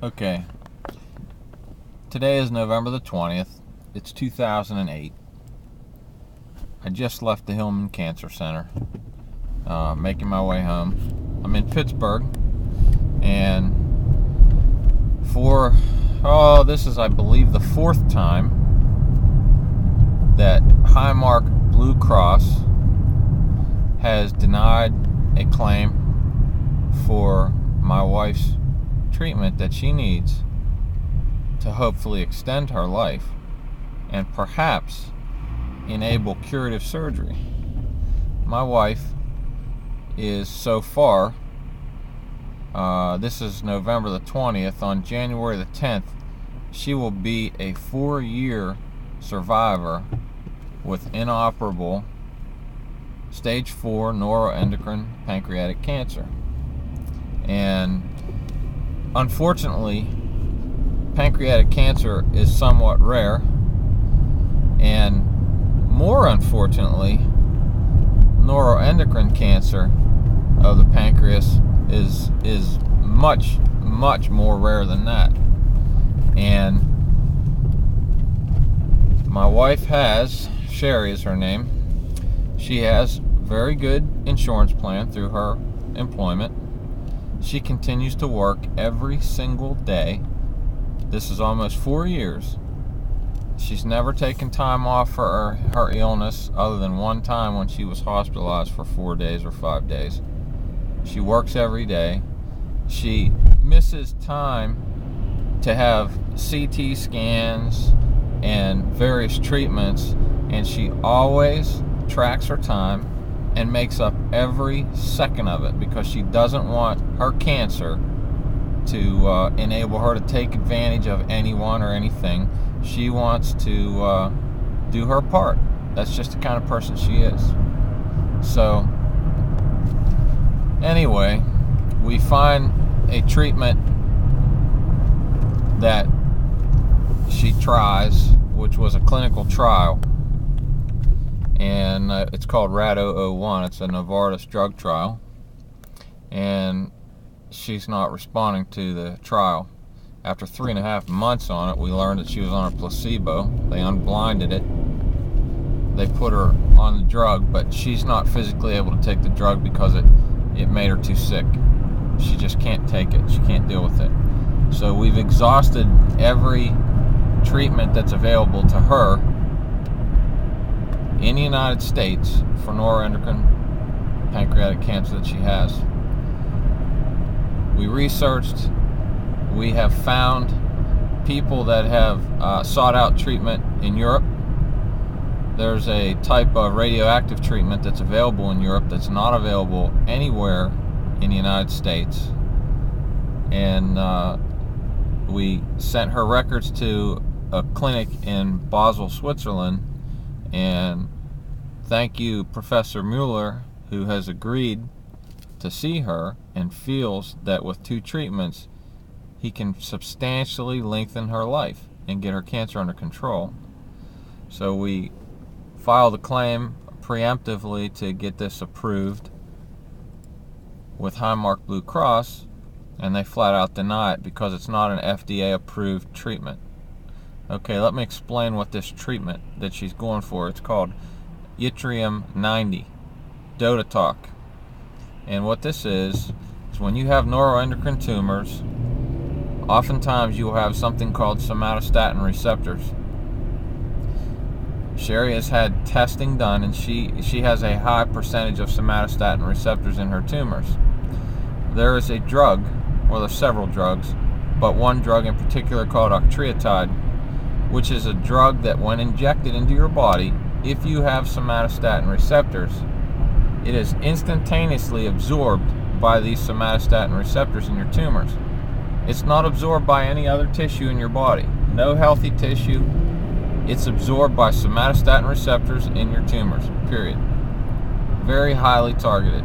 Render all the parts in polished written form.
Okay, today is November the 20th. It's 2008. I just left the Hillman Cancer Center, making my way home. I'm in Pittsburgh, and this is, I believe, the fourth time that HighMark Blue Cross has denied a claim for my wife's treatment that she needs to hopefully extend her life and perhaps enable curative surgery. My wife is so far, this is November the 20th, on January the 10th, she will be a 4-year survivor with inoperable stage 4 neuroendocrine pancreatic cancer. And unfortunately, pancreatic cancer is somewhat rare, and more unfortunately, neuroendocrine cancer of the pancreas is much more rare than that. And my wife has, Sherry is her name, she has very good insurance plan through her employment. She continues to work every single day. This is almost 4 years. She's never taken time off for her illness, other than one time when she was hospitalized for 4 days or 5 days. She works every day. She misses time to have CT scans and various treatments, and she always tracks her time and makes up every second of it, because she doesn't want her cancer to enable her to take advantage of anyone or anything. She wants to do her part. That's just the kind of person she is. So anyway, we find a treatment that she tries, which was a clinical trial, and it's called RAD-001. It's a Novartis drug trial, and she's not responding to the trial. After 3.5 months on it, we learned that she was on a placebo. They unblinded it. They put her on the drug, but she's not physically able to take the drug because it made her too sick. She just can't take it. She can't deal with it. So we've exhausted every treatment that's available to her in the United States for neuroendocrine pancreatic cancer that she has. We researched. We have found people that have sought out treatment in Europe. There's a type of radioactive treatment that's available in Europe that's not available anywhere in the United States. And we sent her records to a clinic in Basel, Switzerland, and thank you, Professor Mueller, who has agreed to see her and feels that with 2 treatments he can substantially lengthen her life and get her cancer under control. So we filed a claim preemptively to get this approved with HighMark Blue Cross, and they flat out deny it because it's not an FDA approved treatment. Okay, let me explain what this treatment that she's going for. It's called yttrium-90, DOTA-TOC. And what this is when you have neuroendocrine tumors, oftentimes you will have something called somatostatin receptors. Sherry has had testing done, and she has a high percentage of somatostatin receptors in her tumors. There is a drug, well, there's several drugs, but one drug in particular called octreotide, which is a drug that when injected into your body, if you have somatostatin receptors, it is instantaneously absorbed by these somatostatin receptors in your tumors. It's not absorbed by any other tissue in your body. No healthy tissue. It's absorbed by somatostatin receptors in your tumors, period. Very highly targeted.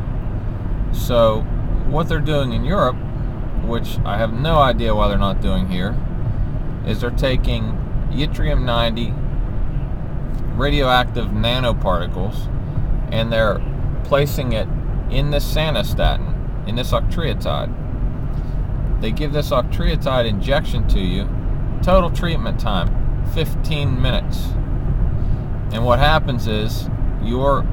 So what they're doing in Europe, which I have no idea why they're not doing here, is they're taking yttrium-90 radioactive nanoparticles, and they're placing it in this Somatostatin, in this octreotide. They give this octreotide injection to you. Total treatment time, 15 minutes. And what happens is your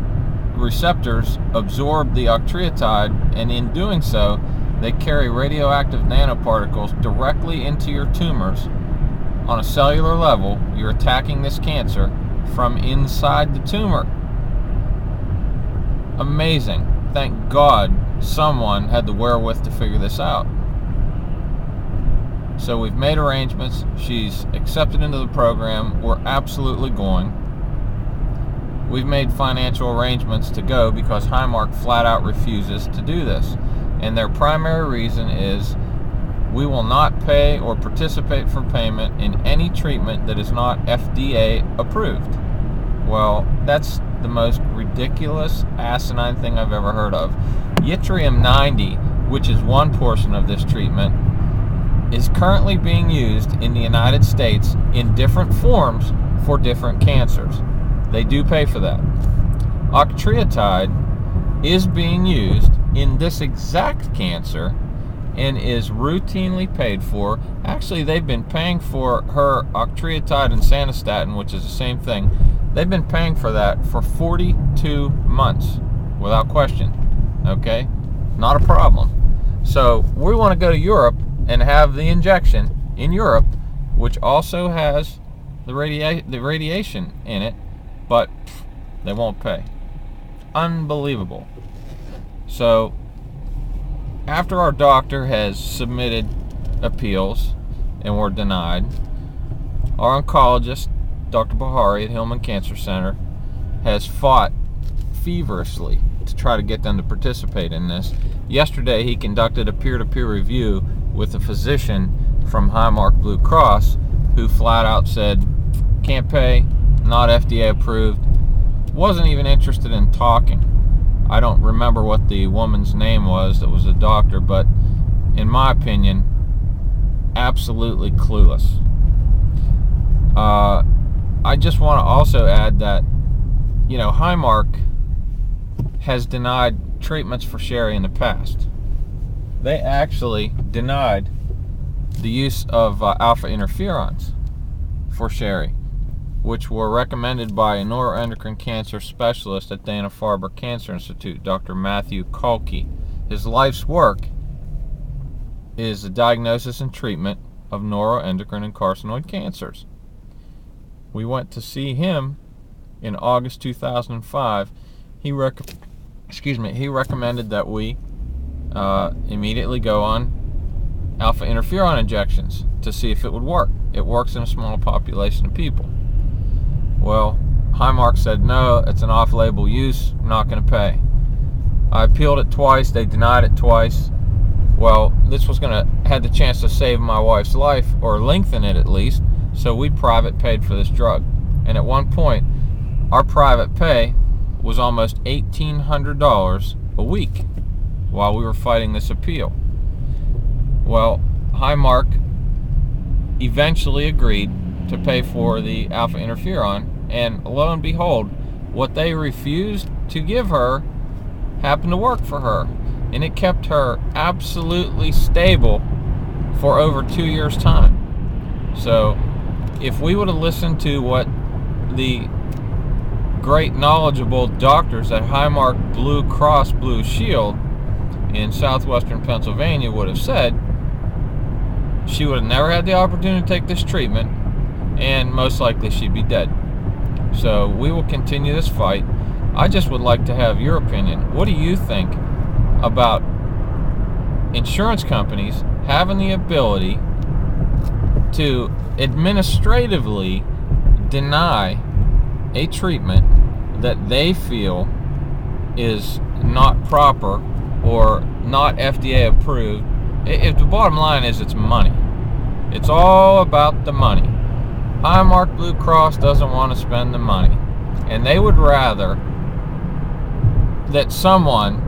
receptors absorb the octreotide, and in doing so, they carry radioactive nanoparticles directly into your tumors. On a cellular level, you're attacking this cancer from inside the tumor. Amazing. Thank God someone had the wherewith to figure this out. So we've made arrangements. She's accepted into the program. We're absolutely going. We've made financial arrangements to go because HighMark flat out refuses to do this. And their primary reason is we will not pay or participate for payment in any treatment that is not FDA approved. Well, that's the most ridiculous, asinine thing I've ever heard of. Yttrium-90, which is one portion of this treatment, is currently being used in the United States in different forms for different cancers. They do pay for that. Octreotide is being used in this exact cancer and is routinely paid for. Actually, they've been paying for her octreotide and Somatostatin, which is the same thing. They've been paying for that for 42 months without question. Okay? Not a problem. So we want to go to Europe and have the injection in Europe, which also has the radiation in it, but they won't pay. Unbelievable. So after our doctor has submitted appeals and were denied, our oncologist, Dr. Bahari at Hillman Cancer Center, has fought feverishly to try to get them to participate in this. Yesterday he conducted a peer-to-peer review with a physician from HighMark Blue Cross who flat out said, can't pay, not FDA approved, wasn't even interested in talking. I don't remember what the woman's name was that was a doctor, but in my opinion, absolutely clueless. I just want to also add that, you know, HighMark has denied treatments for Sherry in the past. They actually denied the use of alpha interferons for Sherry, which were recommended by a neuroendocrine cancer specialist at Dana-Farber Cancer Institute, Dr. Matthew Kalki. His life's work is the diagnosis and treatment of neuroendocrine and carcinoid cancers. We went to see him in August 2005. He recommended that we immediately go on alpha interferon injections to see if it would work. It works in a small population of people. Well, HighMark said, no, it's an off-label use, I'm not going to pay. I appealed it twice, they denied it twice. Well, this was going to have the chance to save my wife's life, or lengthen it at least, so we private paid for this drug. And at one point, our private pay was almost $1,800 a week while we were fighting this appeal. Well, HighMark eventually agreed to pay for the alpha interferon, and lo and behold, what they refused to give her happened to work for her, and it kept her absolutely stable for over 2 years' time. So if we would have listened to what the great knowledgeable doctors at HighMark Blue Cross Blue Shield in southwestern Pennsylvania would have said, she would have never had the opportunity to take this treatment, and most likely she'd be dead. So we will continue this fight. I just would like to have your opinion. What do you think about insurance companies having the ability to administratively deny a treatment that they feel is not proper or not FDA approved? If the bottom line is it's money. It's all about the money. HighMark Blue Cross doesn't want to spend the money, and they would rather that someone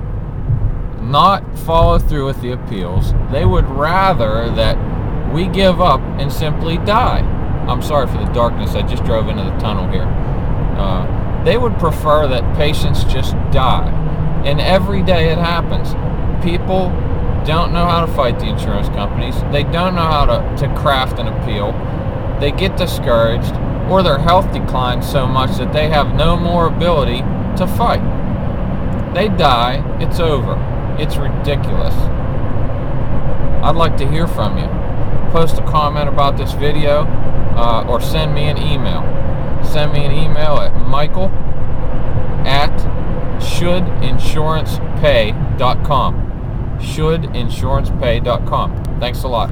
not follow through with the appeals. They would rather that we give up and simply die. I'm sorry for the darkness, I just drove into the tunnel here. They would prefer that patients just die, and every day it happens. People don't know how to fight the insurance companies. They don't know how to craft an appeal. They get discouraged, or their health declines so much that they have no more ability to fight. They die, it's over. It's ridiculous. I'd like to hear from you. Post a comment about this video, or send me an email. Send me an email at michael@shouldinsurancepay.com. shouldinsurancepay.com. Thanks a lot.